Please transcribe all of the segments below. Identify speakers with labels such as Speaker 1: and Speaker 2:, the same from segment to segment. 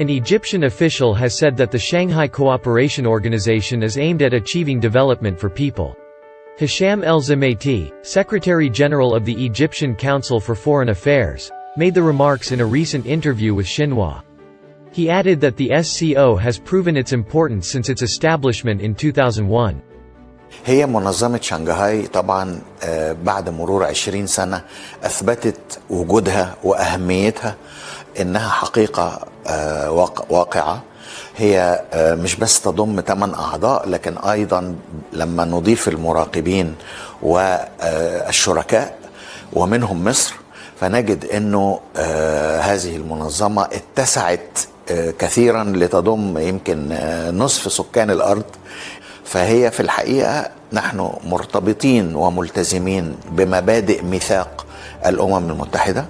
Speaker 1: An Egyptian official has said that the Shanghai Cooperation Organization is aimed at achieving development for people. Hisham El-Zamaiti, Secretary-General of the Egyptian Council for Foreign Affairs, made the remarks in a recent interview with Xinhua. He added that the SCO has proven its importance since its establishment in 2001.
Speaker 2: هي منظمة شنغهاي طبعا بعد مرور 20 سنة أثبتت وجودها وأهميتها، إنها حقيقة واقعة. هي مش بس تضم 8 أعضاء، لكن أيضا لما نضيف المراقبين والشركاء ومنهم مصر، فنجد أنه هذه المنظمة اتسعت كثيرا لتضم يمكن نصف سكان الأرض. فهي في الحقيقة نحن مرتبطين وملتزمين بمبادئ ميثاق الأمم المتحدة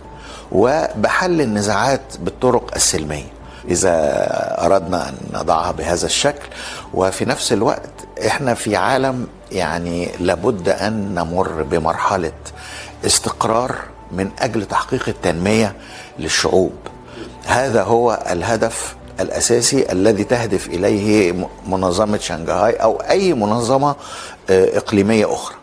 Speaker 2: وبحل النزاعات بالطرق السلمية إذا أردنا أن نضعها بهذا الشكل. وفي نفس الوقت إحنا في عالم يعني لابد أن نمر بمرحلة استقرار من أجل تحقيق التنمية للشعوب. هذا هو الهدف الأساسي الذي تهدف إليه منظمة شنغهاي أو أي منظمة إقليمية أخرى.